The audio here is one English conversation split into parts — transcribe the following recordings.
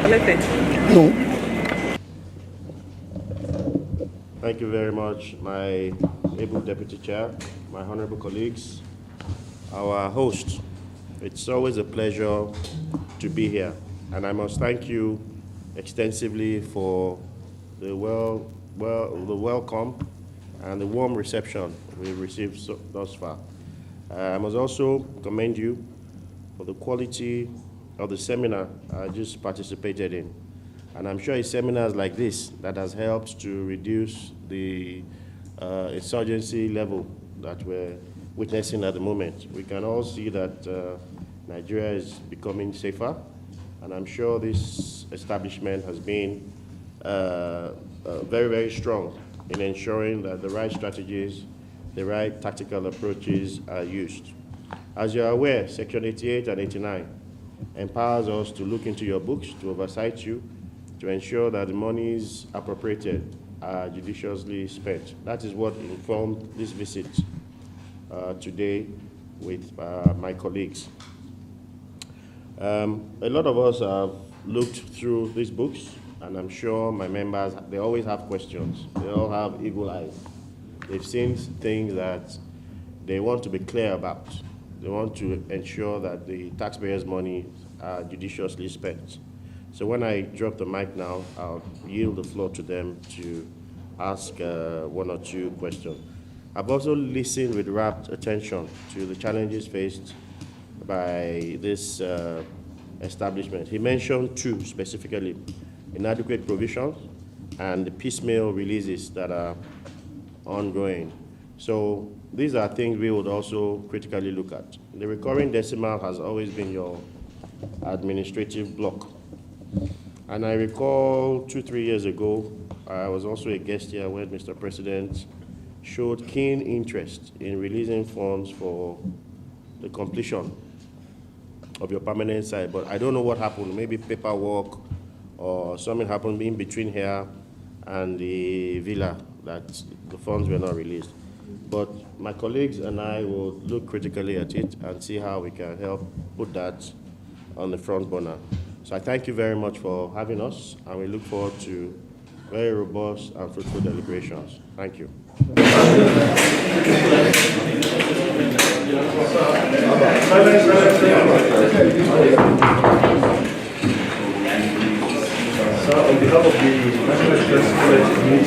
No. Thank you very much, my able Deputy Chair, my honorable colleagues, our host. It's always a pleasure to be here, and I must thank you extensively for the welcome and the warm reception we've received thus far. I must also commend you for the quality of the seminar I just participated in. And I'm sure it's seminars like this that has helped to reduce the insurgency level that we're witnessing at the moment. We can all see that Nigeria is becoming safer, and I'm sure this establishment has been very, very strong in ensuring that the right strategies, the right tactical approaches are used. As you're aware, Section 88 and 89 empowers us to look into your books, to oversight you, to ensure that the monies appropriated are judiciously spent. That is what informed this visit today with my colleagues. A lot of us have looked through these books, and I'm sure my members, they always have questions. They all have eagle eyes. They've seen things that they want to be clear about. They want to ensure that the taxpayers' money are judiciously spent. So when I drop the mic now, I'll yield the floor to them to ask one or two questions. I've also listened with rapt attention to the challenges faced by this establishment. He mentioned two specifically: inadequate provisions and the piecemeal releases that are ongoing. So these are things we would also critically look at. The recurring decimal has always been your administrative block. And I recall 2-3 years ago, I was also a guest here when Mr. President showed keen interest in releasing funds for the completion of your permanent site. But I don't know what happened, maybe paperwork or something happened in between here and the villa that the funds were not released. But my colleagues and I will look critically at it and see how we can help put that on the front burner. So I thank you very much for having us, and we look forward to very robust and fruitful deliberations. Thank you. So on behalf of the National Defense College Committee,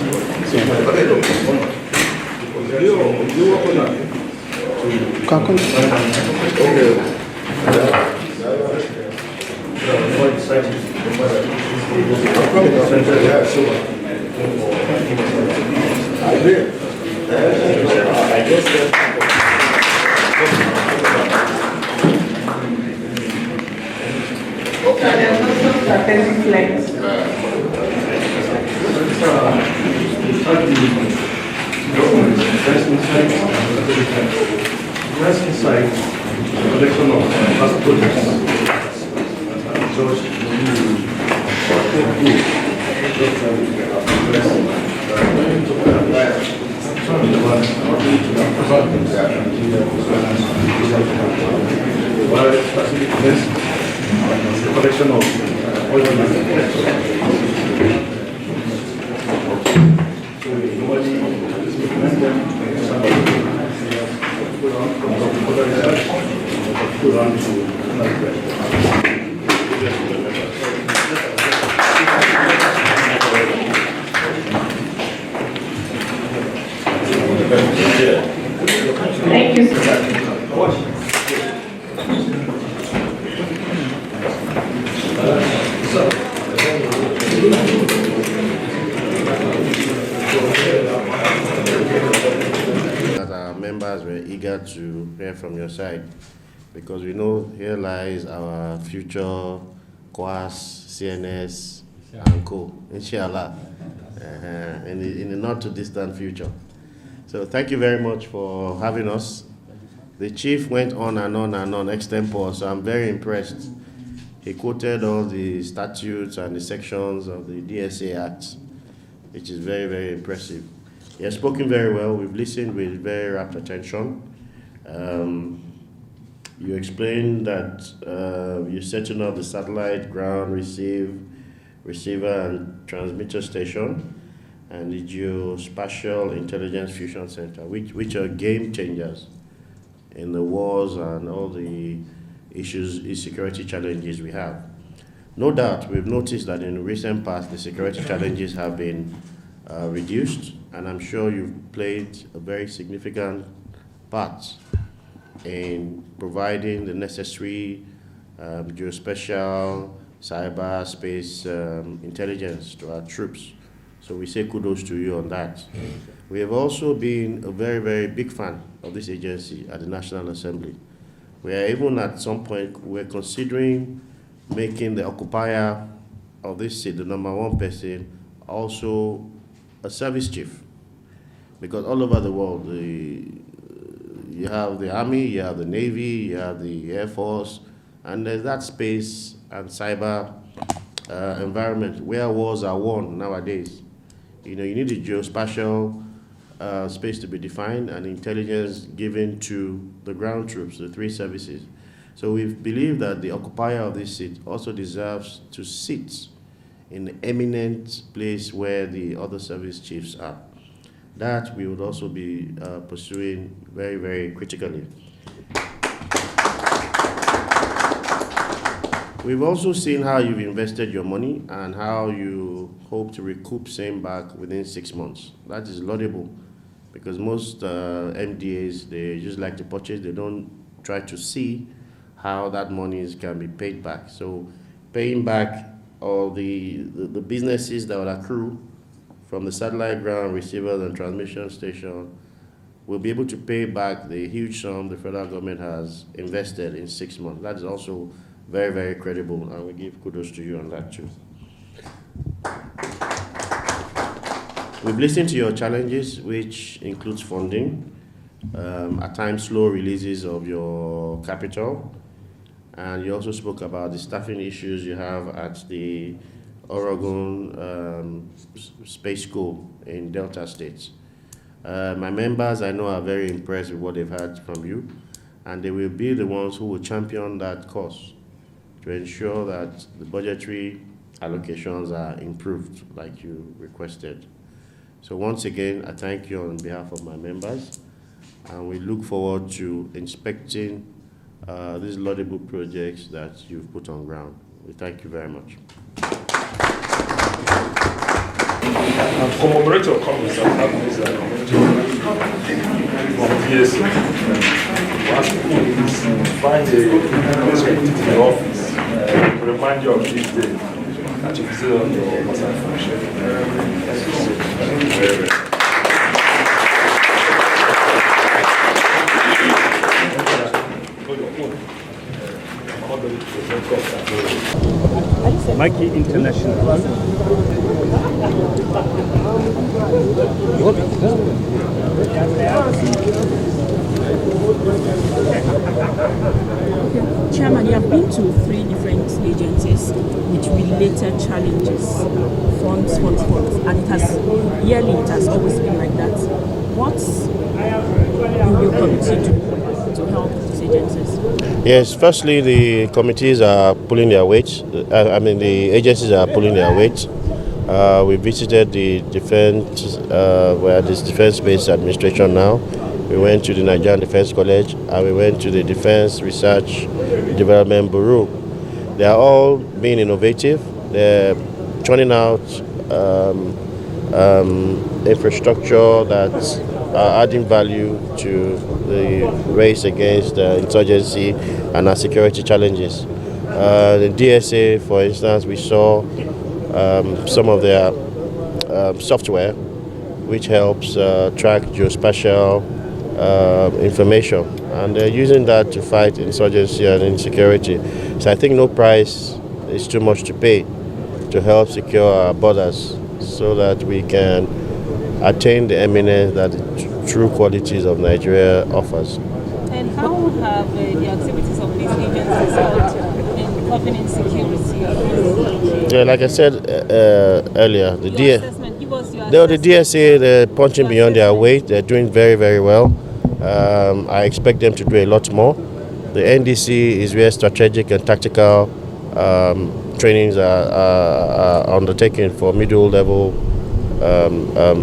collection of past projects. The collection of Thank you, sir. That our members were eager to hear from your side, because we know here lies our future QAS, CNS, and co, inshallah, in the not too distant future. So thank you very much for having us. The chief went on and on and on extempore, so I'm very impressed. He quoted all the statutes and the sections of the DSA Act, which is very, very impressive. He has spoken very well. We've listened with very rapt attention. You explained that you're setting up the satellite ground receive Receiver and Transmitter Station, and the Geospatial Intelligence Fusion Center, which are game changers in the wars and all the issues, security challenges we have. No doubt, we've noticed that in the recent past, the security challenges have been reduced, and I'm sure you've played a very significant part in providing the necessary geospatial, cyberspace intelligence to our troops. So we say kudos to you on that. We have also been a very, very big fan of this agency at the National Assembly. We are even at some point, we're considering making the occupier of this seat, the number one person, also a service chief. Because all over the world, you have the Army, you have the Navy, you have the Air Force, and there's that space and cyber environment where wars are won nowadays. You know, you need a geospatial space to be defined and intelligence given to the ground troops, the three services. So we believe that the occupier of this seat also deserves to sit in the eminent place where the other service chiefs are. That we would also be pursuing very, very critically. We've also seen how you've invested your money and how you hope to recoup same back within 6 months. That is laudable because most MDAs, they just like to purchase, they don't try to see how that money can be paid back. So paying back all the businesses that will accrue from the satellite ground receivers and transmission station, will be able to pay back the huge sum the federal government has invested in 6 months. That is also very, very credible, and we give kudos to you on that too. We've listened to your challenges, which includes funding, at times slow releases of your capital, and you also spoke about the staffing issues you have at the Oregon Space School in Delta State. My members, I know, are very impressed with what they've heard from you, and they will be the ones who will champion that course to ensure that the budgetary allocations are improved like you requested. So once again, I thank you on behalf of my members, and we look forward to inspecting these laudable projects that you've put on ground. We thank you very much. Commemorative comments are happening yes. Find a place in the office to remind you of this day and to visit on your WhatsApp function. Thank you very much. Mikey International. Chairman, you have been to 3 different agencies with related challenges, funds, and it has always been like that. What will your committee do to help these agencies? Yes, firstly, the committees are pulling their weight. The agencies are pulling their weight. We visited the defense, where this Defense Space Administration now. We went to the Nigerian Defense College, and we went to the Defense Research Development Bureau. They are all being innovative. They're churning out infrastructure that's adding value to the race against insurgency and our security challenges. The DSA, for instance, we saw some of their software which helps track geospatial information, and they're using that to fight insurgency and insecurity. So I think no price is too much to pay to help secure our borders so that we can attain the eminence that the true qualities of Nigeria offers. And how have the activities of these agencies helped in curbing insecurity? Yeah, like I said earlier, the The DSA, they're punching beyond their weight. They're doing very, very well. I expect them to do a lot more. The NDC is where strategic and tactical trainings are undertaken for middle level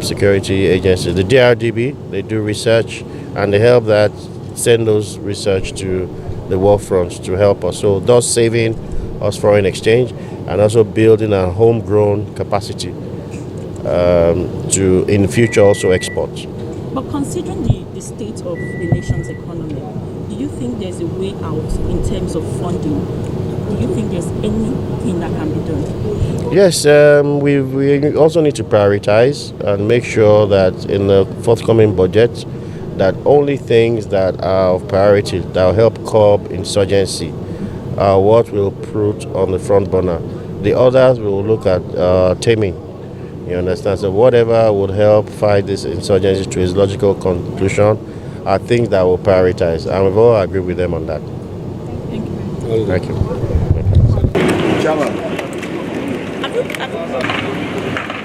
security agencies. The DRDB, they do research and they help that send those research to the war fronts to help us. So thus saving us foreign exchange and also building a homegrown capacity to in the future also export. But considering the state of the nation's economy, do you think there's a way out in terms of funding? Do you think there's anything that can be done? Yes, we also need to prioritize and make sure that in the forthcoming budget, that only things that are of priority that will help curb insurgency are what will put on the front burner. The others will look at taming. You understand? So whatever would help fight this insurgency to its logical conclusion are things that will prioritize, and we've all agreed with them on that. Thank you. Thank you. Chairman. Have you